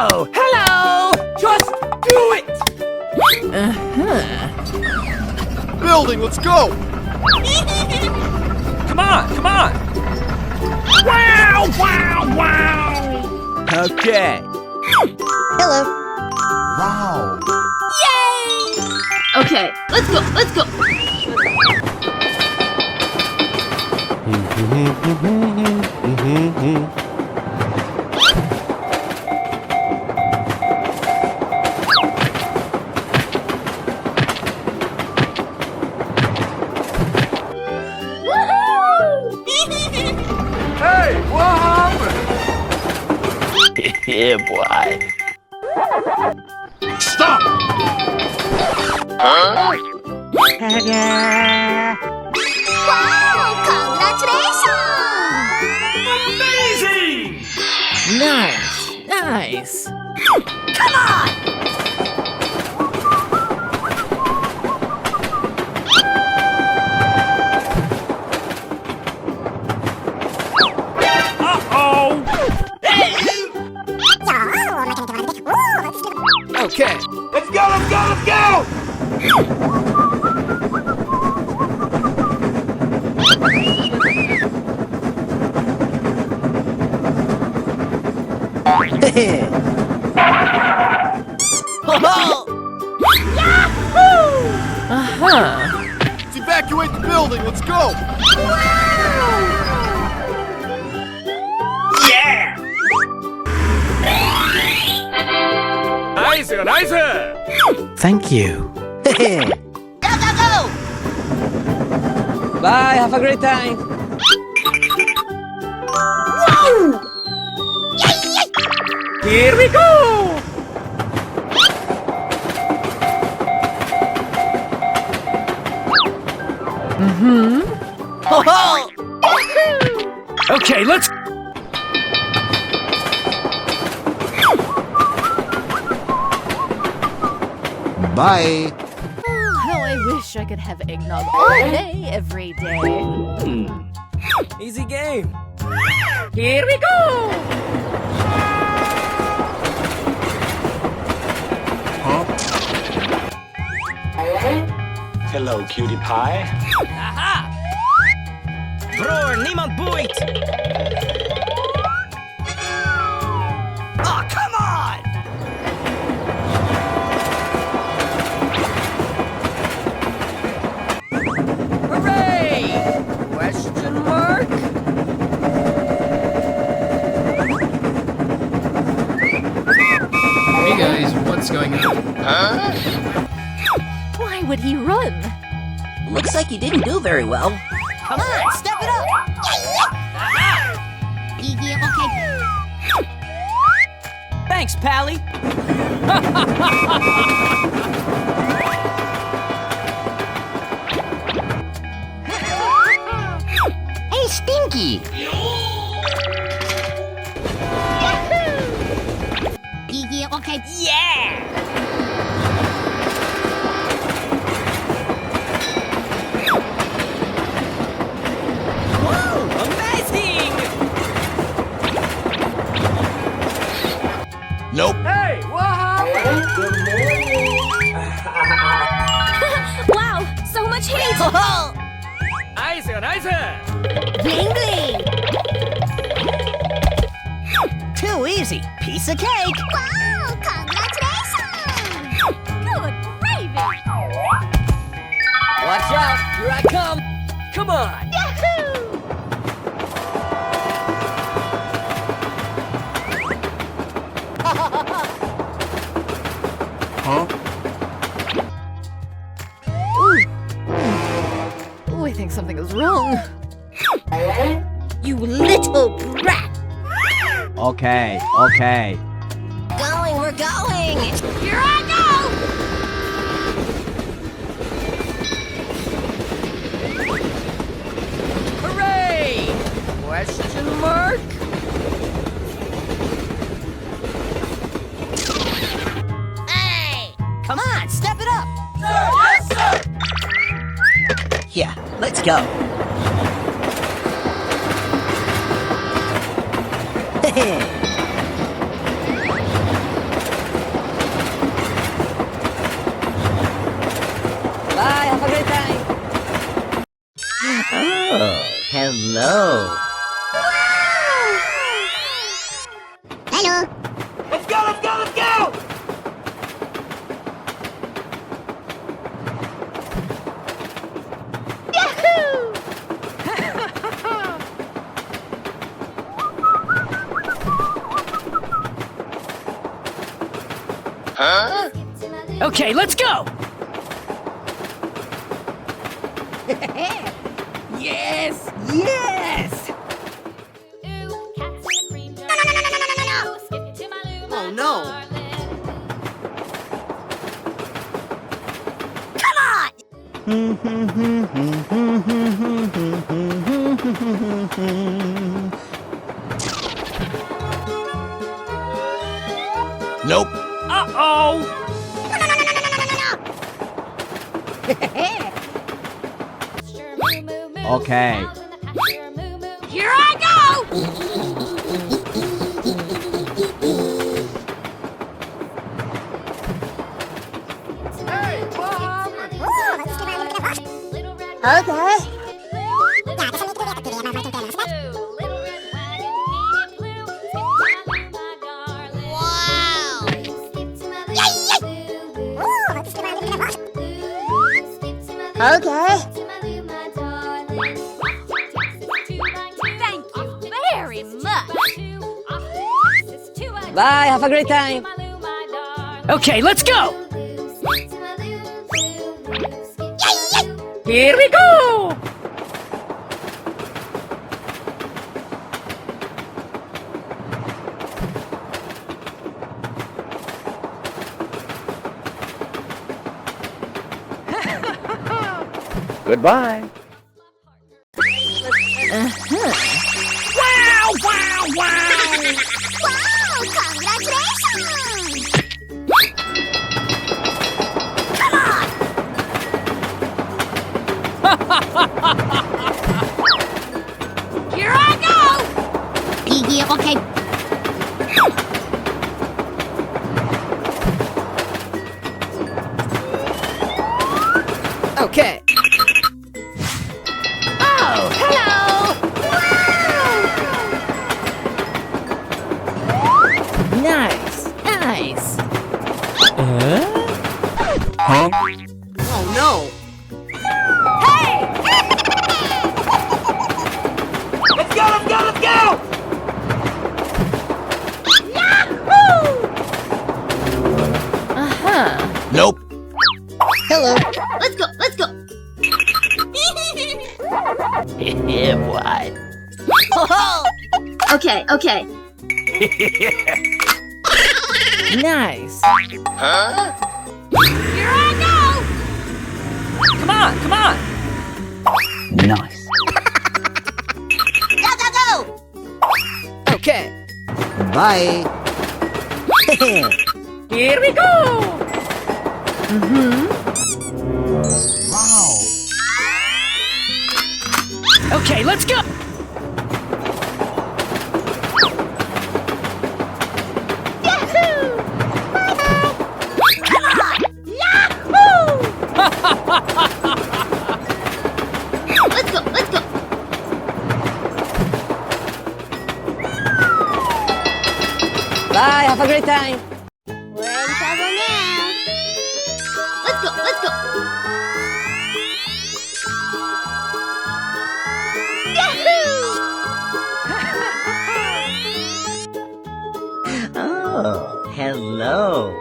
Oh, hello! Just do it! Building, let's go! Come on, come on! Wow, wow, wow! Okay. Hello. Wow! Yay! Okay, let's go, let's go. Hey, what happened? Yeah, boy. Stop! Wow! Congratulations! Amazing! Nice, nice. Come on! Uh-oh! Okay. Let's go, let's go, let's go! Let's evacuate the building, let's go! Yeah! Nice, nice! Thank you. Go, go, go! Bye, have a great time. Whoa! Yay, yay! Here we go! Okay, let's... Bye! How I wish I could have eggnog all day, every day. Easy game. Here we go! Hello, cutie pie. Aha! Broer, niemand boeit! Oh, come on! Hooray! Question mark? Hey guys, what's going on? Why would he run? Looks like you didn't do very well. Come on, step it up! Thanks, Pally. Hey, Stinky! Yeah! Whoa, amazing! Nope. Hey, what happened? Wow, so much heat! Nice, nice! Bling bling! Too easy. Piece of cake. Wow, congratulations! Good gravy! Watch out, here I come. Come on! Yahoo! Huh? Oh, I think something is wrong. You little brat. Okay, okay. Going, we're going. Here I go. Hooray! Question mark? Hey, come on, step it up. Yeah, let's go. Let's go, let's go, let's go! Okay, let's go! Yes! Yes! Oh no! Nope. Uh-oh! Okay. Here I go! Thank you very much. Bye, have a great time! Okay, let's go! Here we go! Goodbye. Wow, wow, wow! Here I go! Okay. Okay. Oh, hello! Nice, nice. Oh no! Let's go, let's go, let's go! Nope. Hello! Let's go! Let's go! Yeah, boy. Okay, okay. Nice. Here I go! Come on, come on! Nice. Go, go, go! Okay. Bye! Here we go! Okay, let's go! Let's go! Let's go! Bye, have a great time! We're in trouble now! Let's go! Let's go! Oh, hello.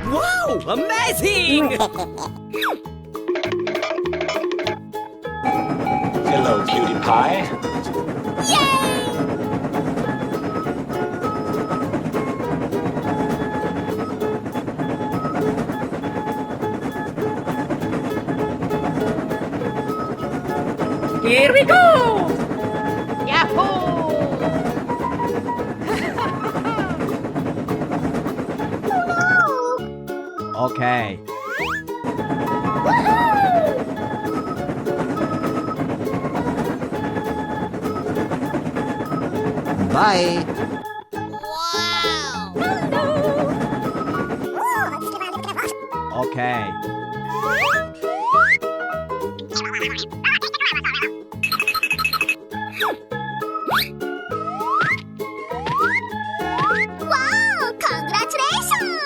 Wow, amazing! Hello, cutie pie. Here we go! Yahoo! Okay. Bye! Okay. Wow! Congratulations!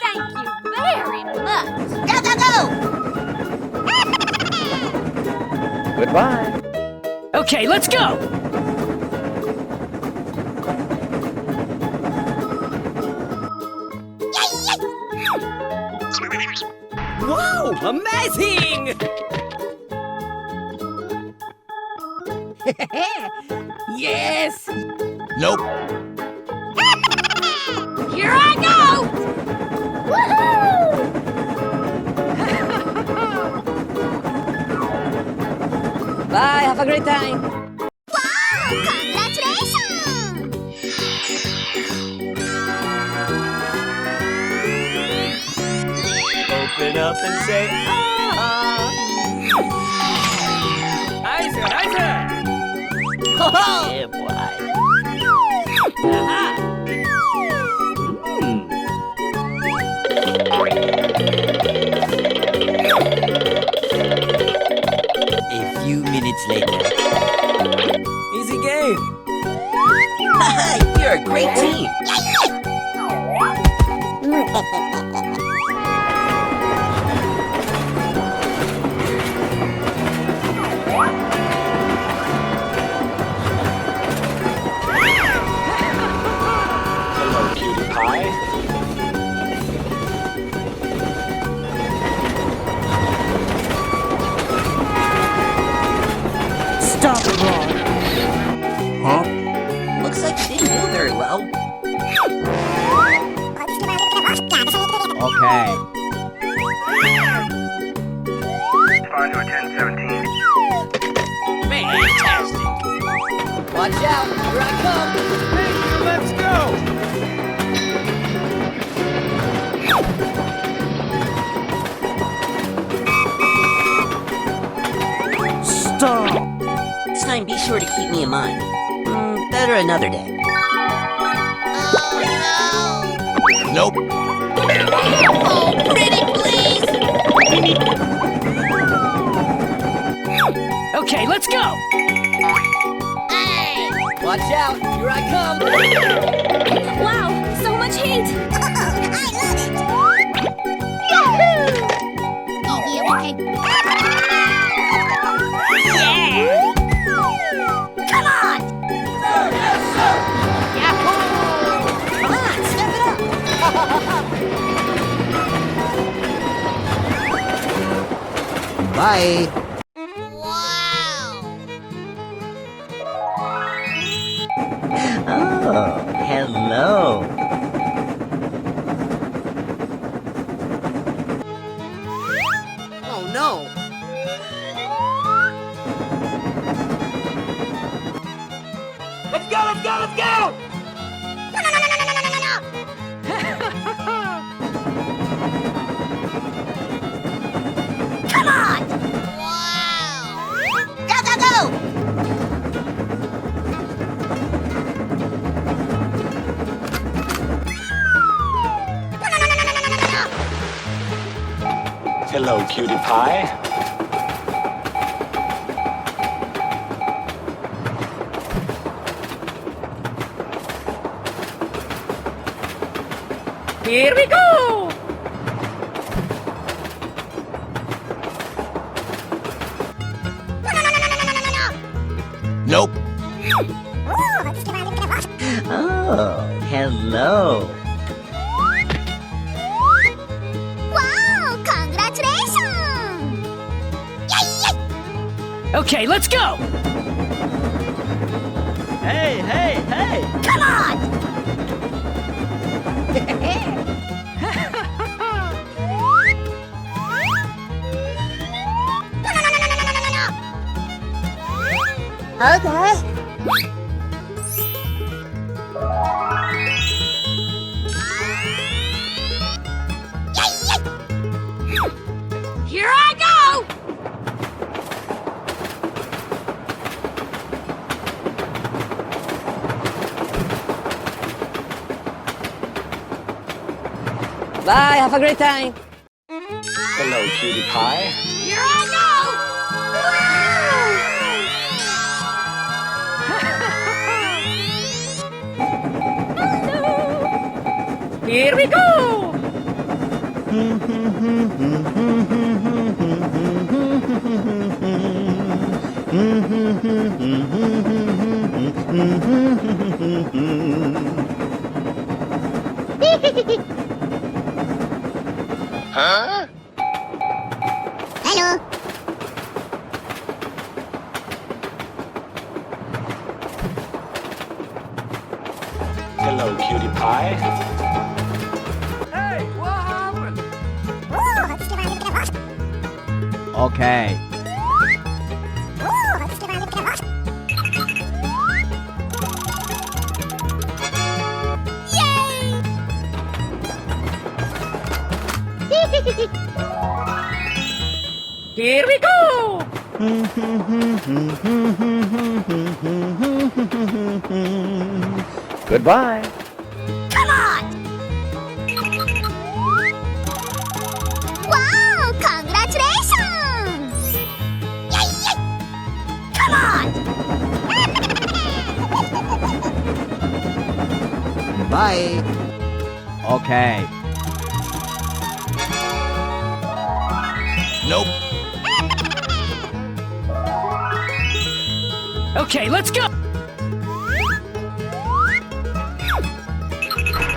Thank you very much. Go, go, go! Goodbye. Okay, let's go! Wow, amazing! Yes! Nope. Here I go! Bye, have a great time! Wow! Congratulations! Open up and say, ah! Nice, nice! Yeah, boy. Aha! A few minutes later. Easy game! You're a great team. Hello, cutie pie. Stop it, Ron! Looks like you didn't do very well. Okay. Respond to a 1017. Fantastic! Watch out! Here I come! Let's go! Stop! This time be sure to keep me in mind. Better another day. Nope. Oh, pretty please! Okay, let's go! Watch out! Here I come! Wow, so much heat! I love it! Yahoo! Come on! Come on, step it up! Bye! Oh, hello. Oh no! Let's go, let's go, let's go! Come on! Wow! Go, go, go! Hello, cutie pie. Here we go! Nope. Oh, hello. Wow! Congratulations! Yay! Okay, let's go! Hey, hey, hey! Come on! Okay. Here I go! Bye, have a great time. Hello, cutie pie. Here I go! Here we go. Huh? Hello. Hello, cutie pie. Hey, what happened? Okay. Here we go. Goodbye. Come on! Wow! Congratulations! Yay! Yay! Come on! Bye. Okay. Nope. Okay, let's go.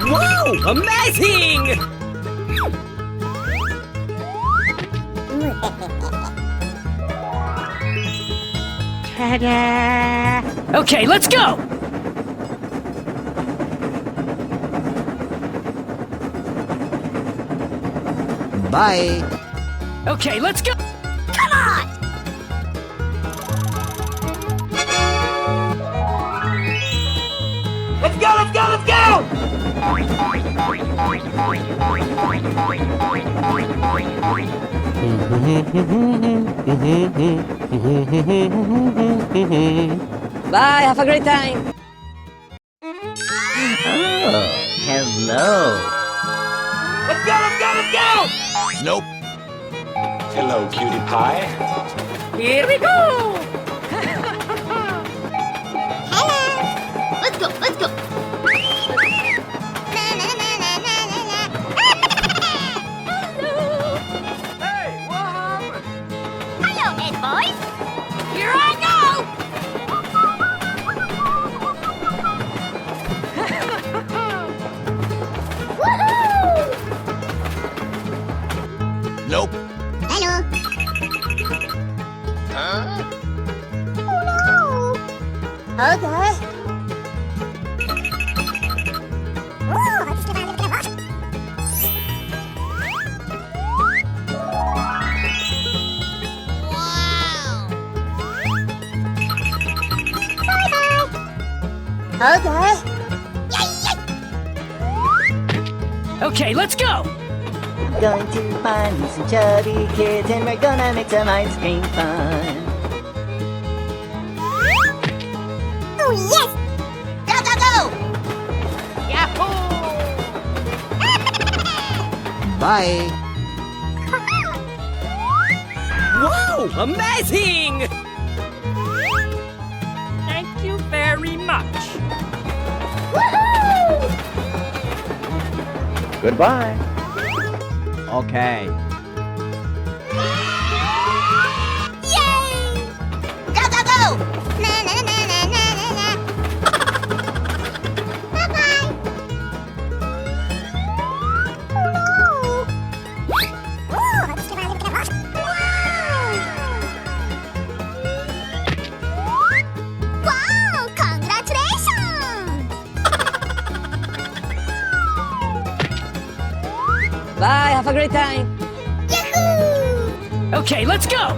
Whoa! Amazing! Ta-da! Okay, let's go. Bye. Okay, let's go. Come on! Let's go, let's go, let's go! Bye, have a great time. Oh, hello. Let's go, let's go, let's go! Nope. Hello, cutie pie. Here we go. Hello! Let's go, let's go! Hey, what happened? Hello, Ed boys! Here I go! Woohoo! Nope. Hello! Huh? Oh no! Okay. Okay. Okay, let's go. Going to find me some chubby kids and we're gonna make some ice cream fun. Oh yes! Go go go! Bye. Whoa! Amazing! Thank you very much. Woohoo! Goodbye. Okay. Yay! Go go go! Na na na na na na na. Bye bye. Wow! Congratulations! Bye, have a great time. Yahoo! Okay, let's go.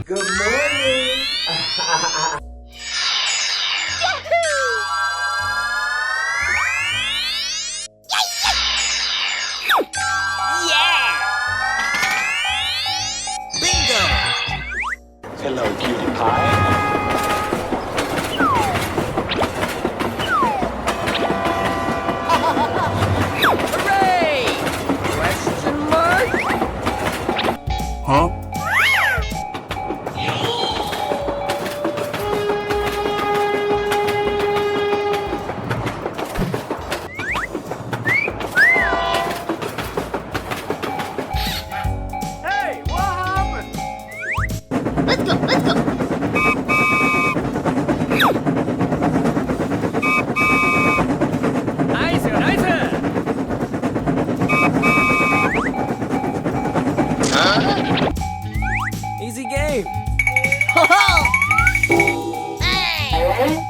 Good morning. Bingo! Hello, cutie pie.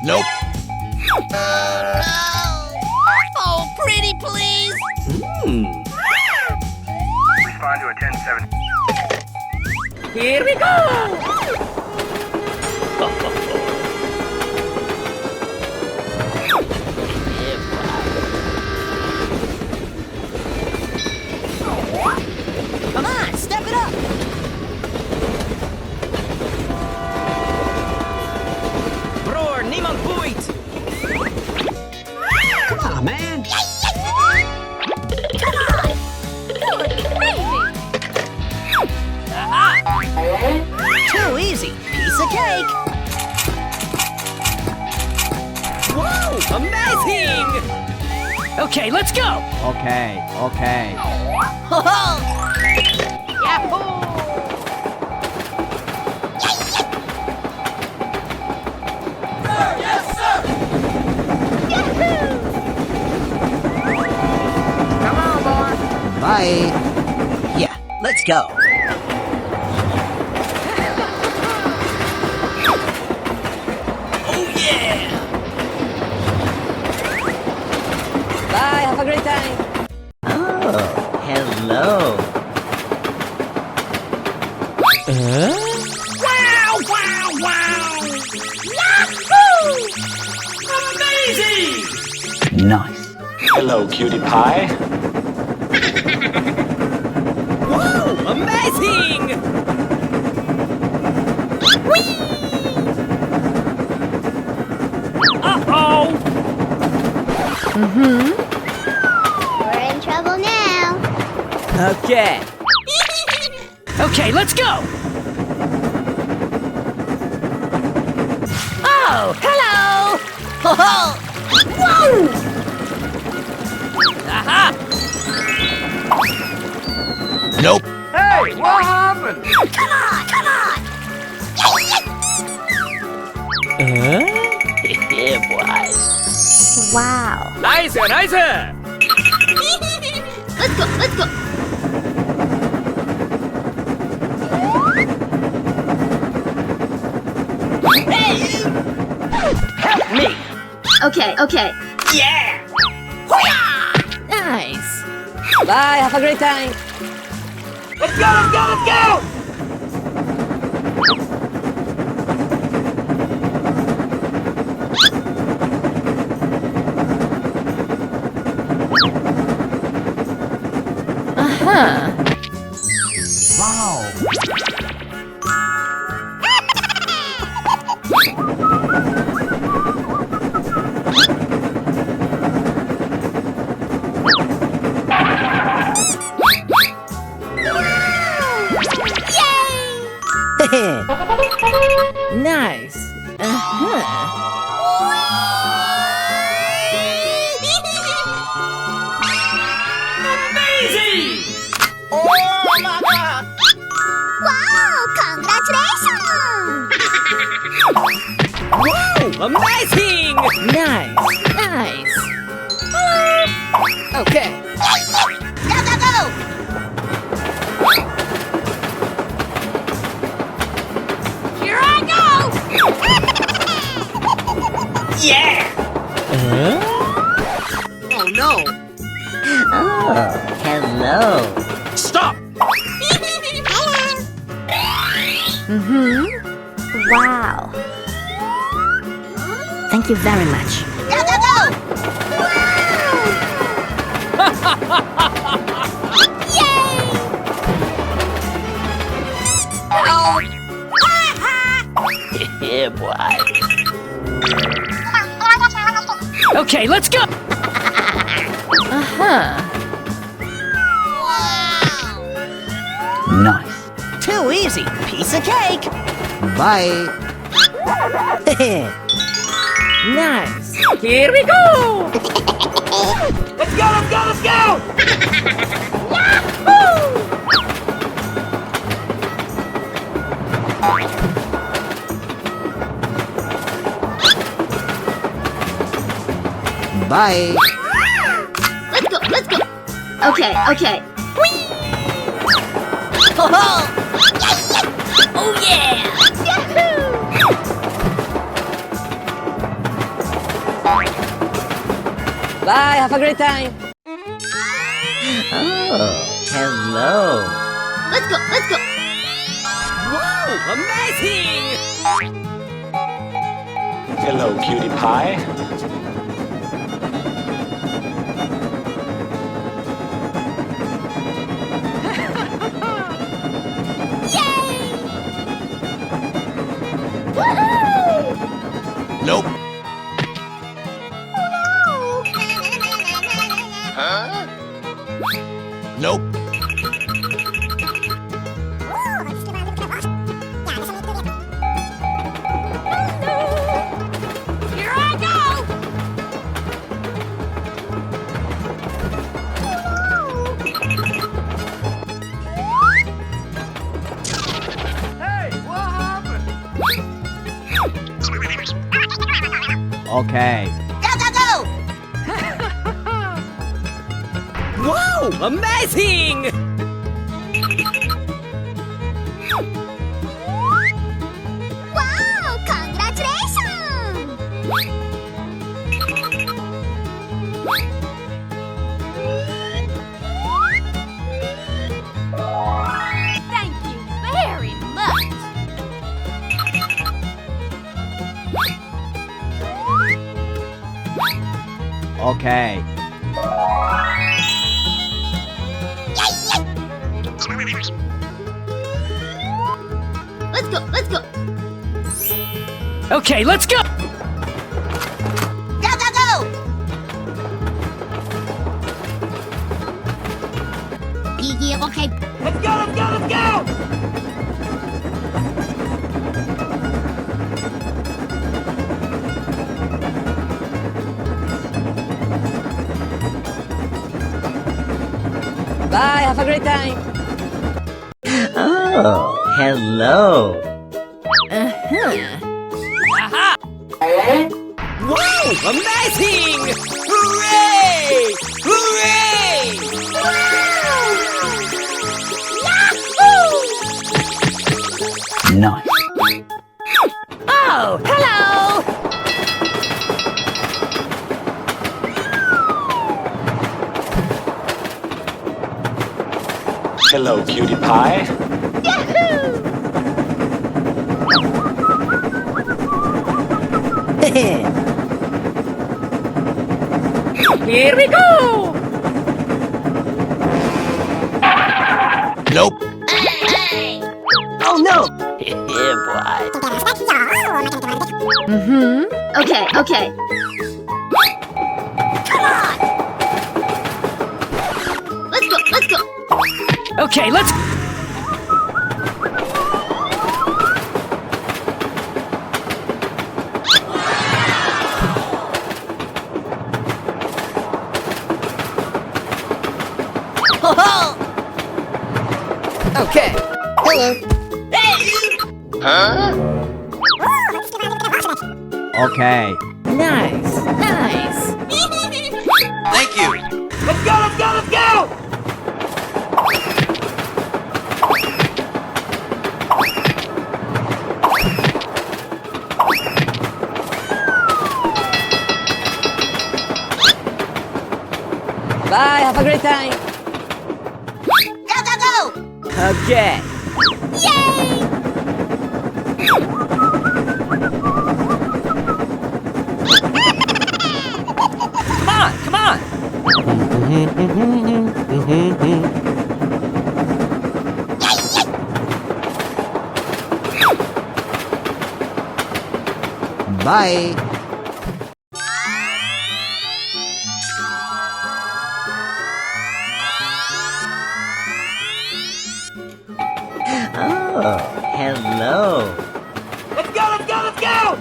Nope. Oh, pretty please. Respond to a 10-7. Here we go! Come on, step it up. Bror, niemand boeit! Come on, man! Too easy. Piece of cake. Whoa! Amazing! Okay, let's go! Okay, okay. Ho ho! Bye! Yeah, let's go. Oh yeah! Bye, have a great time! Oh, hello. Wow, wow, wow! Yahoo! Amazing! Nice. Hello, cutie pie. Whoa! Amazing! Uh-oh! We're in trouble now. Okay. Okay, let's go! Oh, hello! Ho ho! Whoa! Aha! Nope. Hey, what happened? Come on, come on. Yeah, boy. Wow. Nice, nice! Let's go, let's go. Help me! Okay, okay. Yeah! Nice. Bye, have a great time! Let's go, let's go, let's go! Nice. Amazing! Wow, congratulations. Whoa! Amazing! Nice. Nice. Okay. Go, go, go. Here I go. Yeah! Oh no! Oh, hello. Stop! Wow. Thank you very much. Go, go, go. Yeah, boy. Okay, let's go! Nice. Too easy. Piece of cake. Bye! Nice. Here we go! Let's go, let's go, let's go! Bye! Let's go, let's go. Okay, okay. Ho ho! Oh yeah! Yahoo! Bye, have a great time. Oh, hello. Let's go, let's go. Wow, amazing! Hello, cutie pie. Nope. Huh? Nope. Here I go! Okay. Go, go, go! Wow, amazing! Wow, congratulations! Thank you very much. Okay. Let's go, let's go. Okay, let's go. Go, go, go! Okay. Let's go, let's go, let's go! Bye, have a great time. Oh, hello. Wow, amazing! Hooray! Hooray! Nice. Oh, hello! Hello, cutie pie. Here we go. Nope. Oh no. Okay, okay. Come on! Let's go, let's go! Okay, let's. Okay. Okay. Nice, nice. Thank you. Let's go, let's go, let's go! Bye, have a great time. Go, go, go! Okay. Yay! Come on, come on! Bye. Oh, hello. Let's go, let's go, let's go!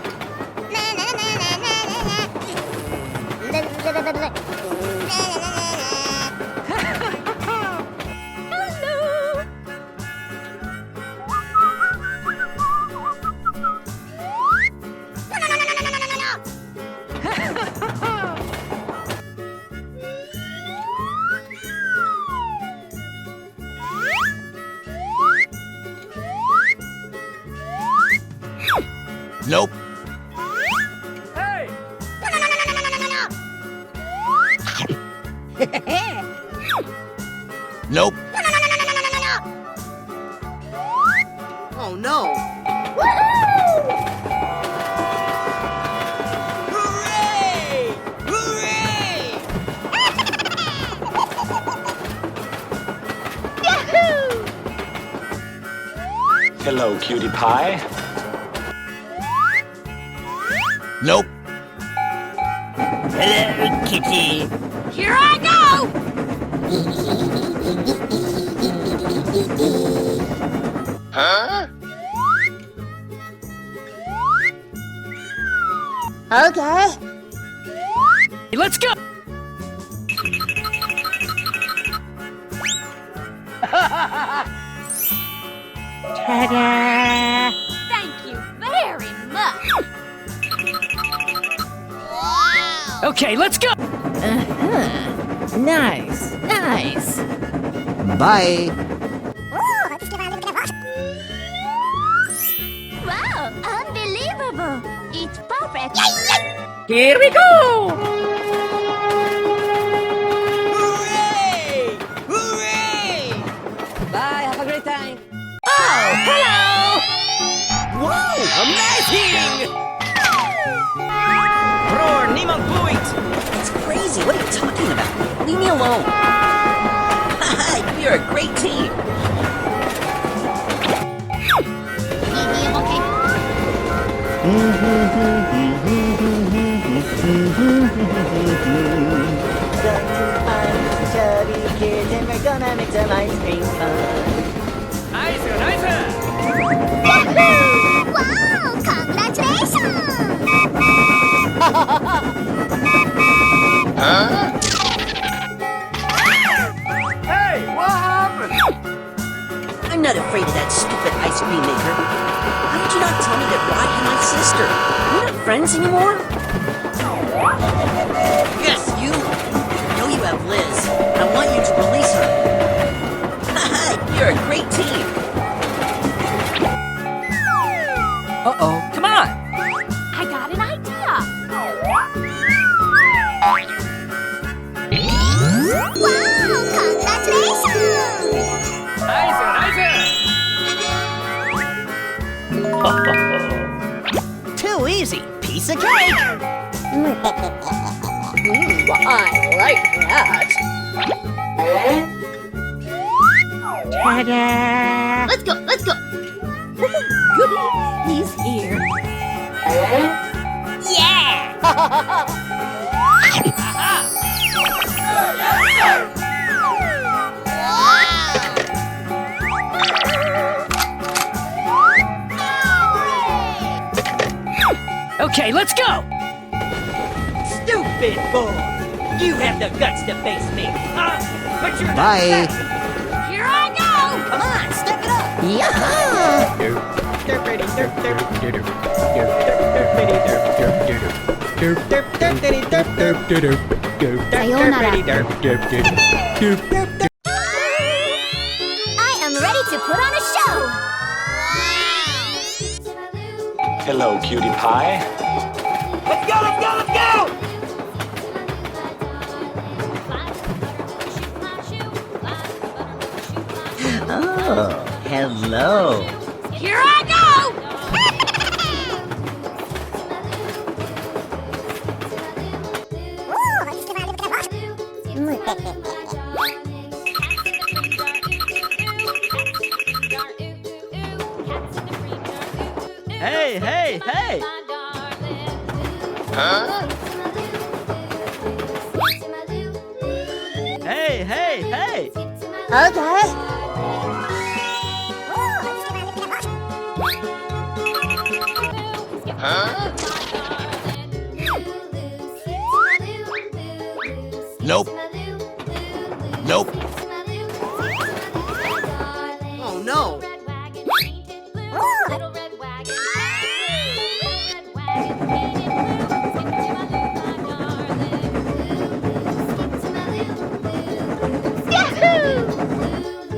Nope. Oh no! Hooray! Hooray! Hello, cutie pie. Nope. Hello, kitty. Here I go! Huh? Okay. Let's go! Thank you very much. Wow. Okay, let's go! Nice, nice. Bye. Wow, unbelievable. It's perfect. Here we go! Hooray! Hooray! Bye, have a great time. Oh, hello! Wow, amazing! Roar, niemand boeit! It's crazy. What are you talking about? Leave me alone. You're a great team. Going to find some chubby kids and we're gonna make some ice cream fun. Nice, nice! Wow, congratulations. Hey, what happened? I'm not afraid of that stupid ice cream maker. How did you not tell me that Rye and my sister? We're not friends anymore? Yes, you. I know you have Liz. I want you to release her. You're a great team. Uh-oh, come on! I got an idea. Wow, Nice, nice! Too easy. Piece of cake. I like that. Ta-da! Let's go, let's go. Goody, he's here. Yeah. Okay, let's go! Stupid boy. You have the guts to face me. But you're Bye. Here I go. Come on, step it up. I am ready to put on a show. Hello, cutie pie. Let's go, let's go, let's go! Oh, hello. Here I go. Hey, hey, hey! Huh? Hey, hey, hey! Okay. Huh? Nope. Nope. Oh no!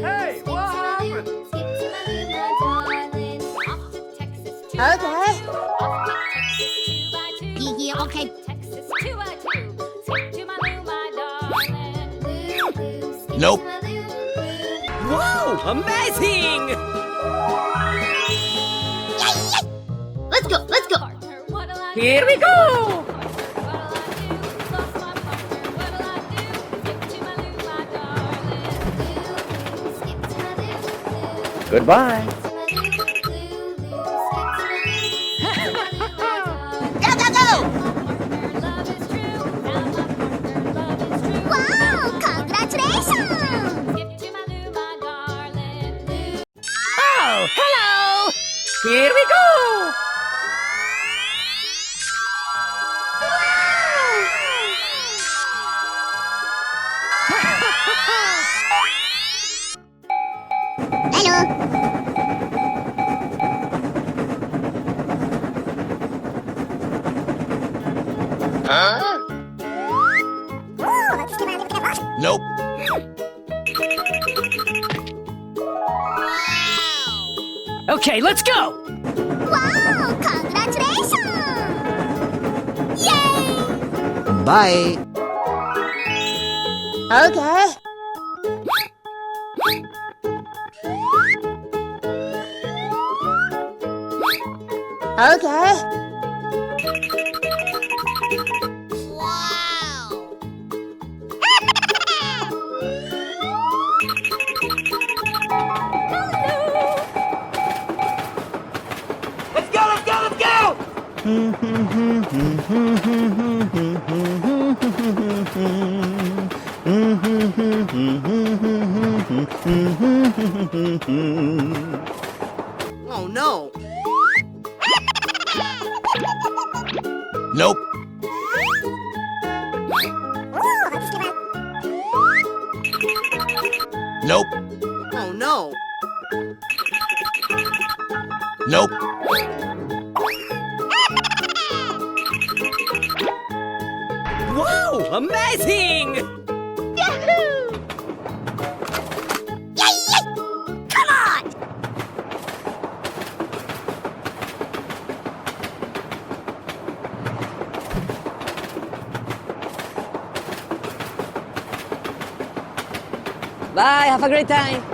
Hey, what happened? Okay. Yeah, okay. Nope. Wow, amazing! Let's go, let's go. Here we go! Goodbye. Go, go, go! Wow, congratulations! Oh, hello! Here we go! Hello. Nope. Okay, let's go! Wow, congratulations! Yay! Bye. Okay. Okay. Wow. Let's go, let's go, let's go! Oh no. Nope. Nope. Oh no. Nope. Wow, amazing! Yahoo! Yay, yay! Come on! Bye, have a great time!